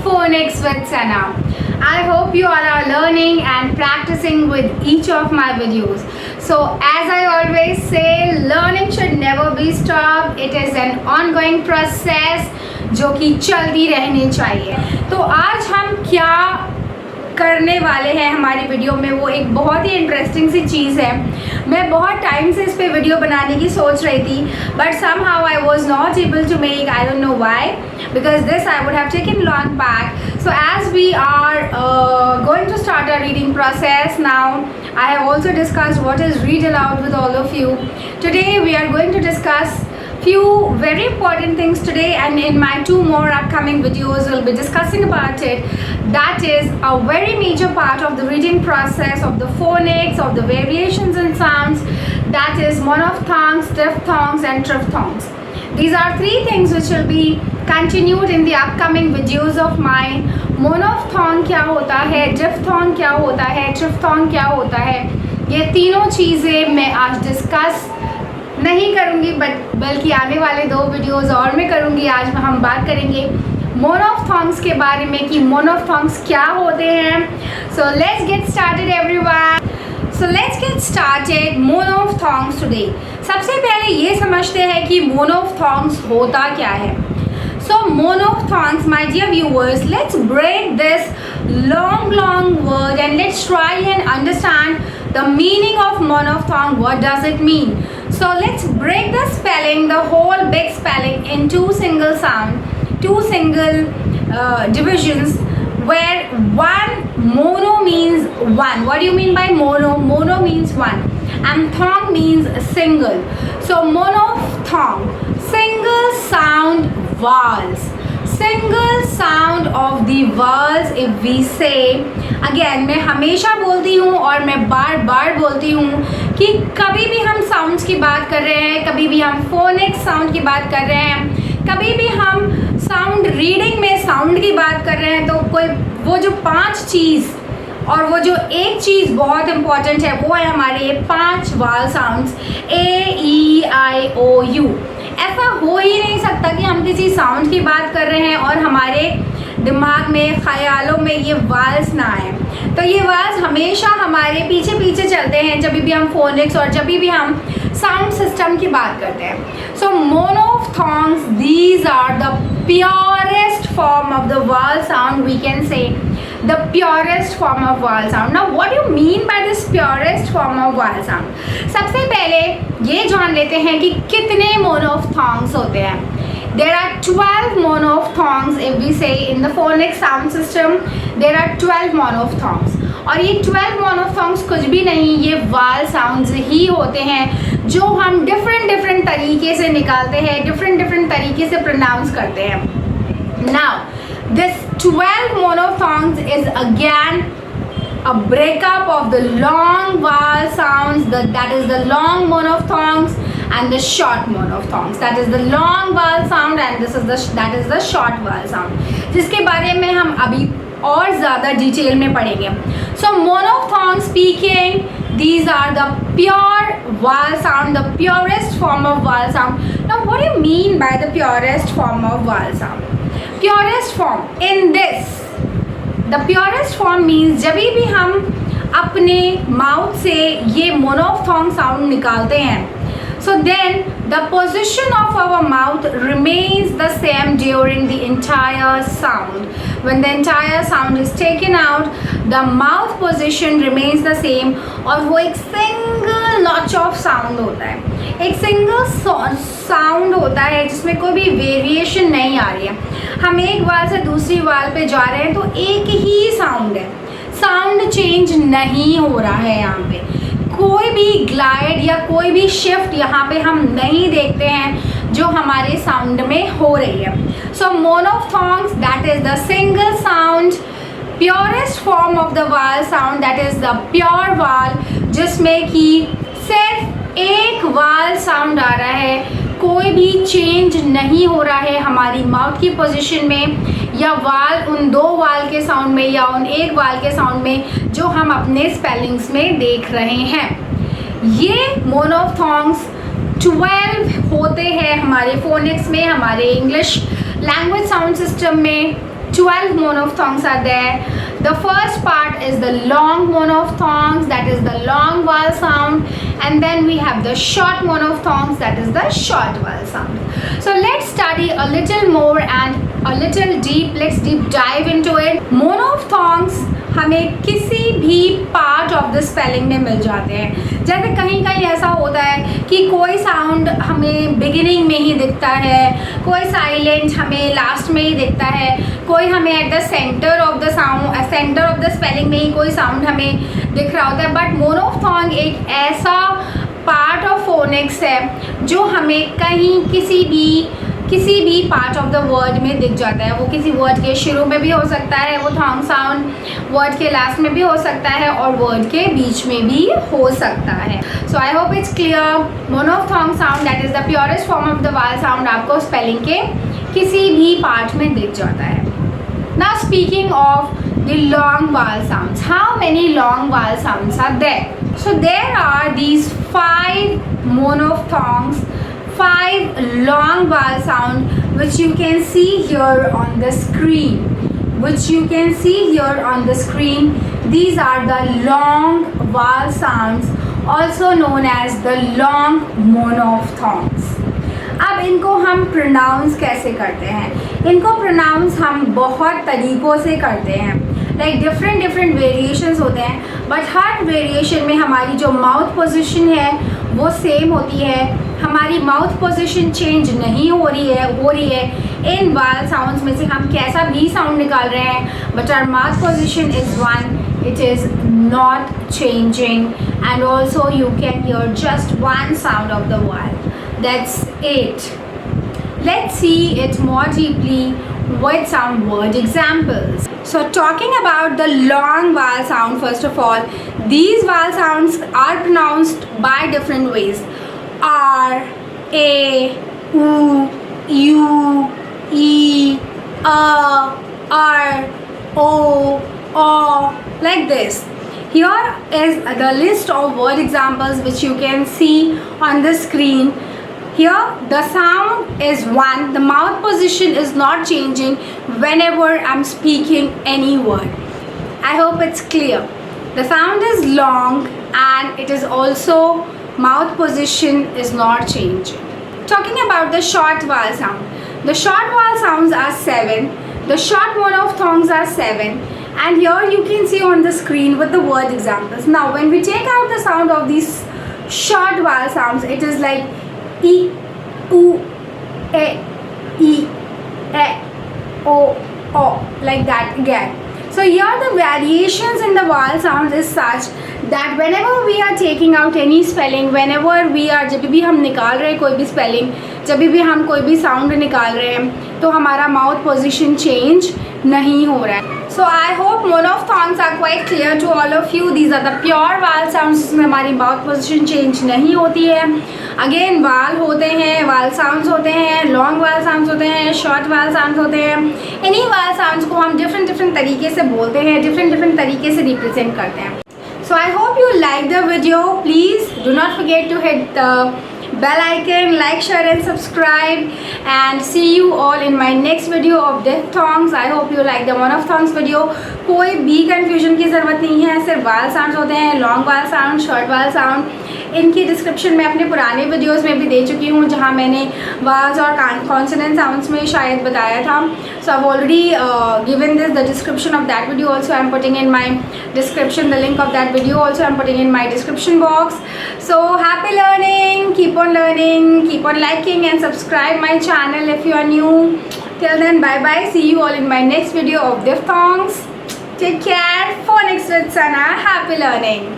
Phonics with Sana. I hope you all are learning and practicing with each of my videos. So as I always say, learning should never be stopped. It is an ongoing process जो कि चलती रहनी चाहिए. तो आज हम क्या करने वाले हैं हमारी वीडियो में, वो एक बहुत ही इंटरेस्टिंग सी चीज़ है. मैं बहुत टाइम से इस पे वीडियो बनाने की सोच रही थी, but somehow I was not able to make. I don't know why, because this I would have taken long back. So as we are going to start a reading process now, I have also discussed what is read aloud with all of you. Today we are going to discuss few very important things today, and in my 2 more upcoming videos we'll be discussing about it. That is a very major part of the reading process of the phonics, of the variations in sounds. That is monophthongs, diphthongs and triphthongs. These are 3 things which will be continued in the upcoming videos of mine. मोनोफथॉन्ग क्या होता है, डिफथॉन्ग क्या होता है, ट्रिफथॉन्ग क्या होता है, ये तीनों चीज़ें मैं आज डिस्कस नहीं करूँगी, बल्कि आने वाले 2 वीडियोस और मैं करूँगी. आज हम बात करेंगे मोनोफथॉन्ग्स के बारे में कि मोनोफथॉन्ग्स क्या होते हैं. So let's get started everyone. So let's get started monophthongs today. सबसे पहले ये समझते हैं कि मोनोफथॉन्ग्स होता क्या है. So monophthongs, my dear viewers, let's break this long word and let's try and understand the meaning of monophthong. What does it mean? So let's break the spelling, the whole big spelling, in 2 single sound, 2 single divisions, where one mono means one. What do you mean by mono? Mono means one and thong means single. So monophthong, single sound vowels, single sound of the vowels. If we say again, मैं हमेशा बोलती हूँ और मैं बार बार बोलती हूँ कि कभी भी हम साउंड्स की बात कर रहे हैं, कभी भी हम फोनिक साउंड की बात कर रहे हैं, कभी भी हम साउंड रीडिंग में साउंड की बात कर रहे हैं, तो कोई वो जो 5 चीज़ और वो जो एक चीज़ बहुत इम्पॉर्टेंट है, वो है हमारे 5 वाल साउंड्स A-E-I-O-U. ऐसा हो ही नहीं सकता कि हम किसी साउंड की बात कर रहे हैं और हमारे दिमाग में, ख्यालों में ये वाल्स ना आए. तो ये वाल्स हमेशा हमारे पीछे पीछे चलते हैं जब भी हम फोनिक्स और जब भी हम साउंड सिस्टम की बात करते हैं. So monophthongs, these are the purest form of the vowel sound. We can say the purest form of vowel sound. Now what do you mean by this purest form of vowel sound? सबसे पहले ये जान लेते हैं कि कितने monophthongs होते हैं. There are 12 monophthongs. If we say in the phonic sound system, there are 12 monophthongs. और ये 12 monophthongs कुछ भी नहीं, ये vowel sounds ही होते हैं जो हम different तरीके से निकालते हैं, different तरीके से pronounce करते हैं. Now this 12 monophthongs is again a breakup of the long vowel sounds. That is the long monophthongs and the short monophthongs. That is the long vowel sound and that is the short vowel sound, जिसके बारे में हम अभी और ज़्यादा detail में पढ़ेंगे. So monophthong speaking, these are the pure vowel sound, the purest form of vowel sound. Now what do you mean by the purest form of vowel sound? Purest form in this, the purest form means जब भी हम अपने mouth से ये मोनोफथॉन्ग sound निकालते हैं, so then the position of our mouth remains the same during the entire sound. When the entire sound is taken out, the mouth position remains the same. और वो एक single notch of sound होता है, एक single sound होता है जिसमें कोई भी वेरिएशन नहीं आ रही है. हम एक वाल से दूसरी वाल पे जा रहे हैं तो एक ही साउंड है, साउंड चेंज नहीं हो रहा है. यहाँ पे कोई भी ग्लाइड या कोई भी शिफ्ट यहाँ पे हम नहीं देखते हैं जो हमारे साउंड में हो रही है. So monophthongs, that is the single sound, purest form of the vowel sound, that is the pure vowel, जिसमें कि सिर्फ एक वाल साउंड आ रहा है, कोई भी चेंज नहीं हो रहा है हमारी माउथ की पोजीशन में या वाल उन 2 वाल के साउंड में या उन एक वाल के साउंड में जो हम अपने स्पेलिंग्स में देख रहे हैं. ये मोनोफथॉन्ग्स 12 होते हैं हमारे फोनिक्स में, हमारे इंग्लिश लैंग्वेज साउंड सिस्टम में 12 monophthongs are there. The first part is the long monophthongs, that is the long vowel sound, and then we have the short monophthongs, that is the short vowel sound. So let's study a little more and a little deep. Let's deep dive into it. Monophthongs हमें किसी भी part of the spelling में मिल जाते हैं। जैसे कहीं कहीं ऐसा होता है कि कोई साउंड हमें बिगिनिंग में ही दिखता है, कोई साइलेंट हमें लास्ट में ही दिखता है, कोई हमें at the centre of the sound, centre of the spelling में ही कोई साउंड हमें दिख रहा होता है। बट मोनोफथॉन्ग एक ऐसा पार्ट ऑफ फोनिक्स है जो हमें कहीं किसी भी पार्ट ऑफ द वर्ड में दिख जाता है। वो किसी वर्ड के शुरू में भी हो सकता है, वो थॉन्ग साउंड वर्ड के लास्ट में भी हो सकता है और वर्ड के बीच में भी हो सकता है। So I hope it's clear. Monophthong sound that is the purest form of the vowel sound आपको स्पेलिंग के किसी भी पार्ट में दिख जाता है। Now speaking of the long vowel sounds, how many long vowel sounds are there? So there are these 5 monophthongs, 5 long vowel sound which you can see here on the screen. These are the long vowel sounds, also known as the long monophthongs. अब इनको हम pronounce कैसे करते हैं? इनको pronounce हम बहुत तरीक़ों से करते हैं। लाइक डिफरेंट वेरिएशंस होते हैं, बट हर वेरिएशन में हमारी जो माउथ पोजीशन है वो सेम होती है। हमारी माउथ पोजीशन चेंज नहीं हो रही है। इन वॉवल साउंड्स में से हम कैसा भी साउंड निकाल रहे हैं, but our mouth position is one, it is not changing, and also you can hear just one sound of the vowel. That's it. Let's see it more deeply with some word examples. So talking about the long vowel sound, first of all, these vowel sounds are pronounced by different ways. R, A, U, U, E, R, O, like this. Here is the list of word examples which you can see on the screen. Here the sound is one, the mouth position is not changing whenever I'm speaking any word. I hope it's clear. The sound is long and it is also mouth position is not changing. Talking about the short vowel sound. The short vowel sounds are 7. The short monophthongs are 7. And here you can see on the screen with the word examples. Now when we take out the sound of these short vowel sounds, it is like E, U, E, O, like that again. So here the variations in the vowel sounds is such that whenever we are taking out any spelling, whenever we are, जब भी हम निकाल रहे हैं कोई भी spelling, जब भी हम कोई भी sound निकाल रहे हैं, तो हमारा mouth position change नहीं हो रहा है. So I hope monophthongs are quite clear to all of you. These are the pure vowel sounds जिसमें हमारी mouth position change नहीं होती है. Again vowel होते हैं, vowel sounds होते हैं, long vowel sounds होते हैं, short vowel sounds होते हैं. इन्हीं vowel sounds को हम different तरीके से बोलते हैं, different तरीके से represent करते हैं. So I hope you like the video. Please do not forget to hit the bell icon, like, share and subscribe, and see you all in my next video of diphthongs. I hope you like the monophthongs video. कोई भी confusion की ज़रूरत नहीं है, सिर्फ vowel sounds होते हैं, long vowel sound, short vowel sound. इनकी डिस्क्रिप्शन मैं अपने पुराने वीडियोस में भी दे चुकी हूँ, जहाँ मैंने vowels और consonant sounds में शायद बताया था. So I've already given this the description of that video also. I'm putting in my description the link of that video also. I'm putting in my description box. So happy learning, keep on learning, keep on liking and subscribe my channel if you are new. Till then, bye bye. See you all in my next video of diphthongs. Take care. Phonics with Sana. Happy learning.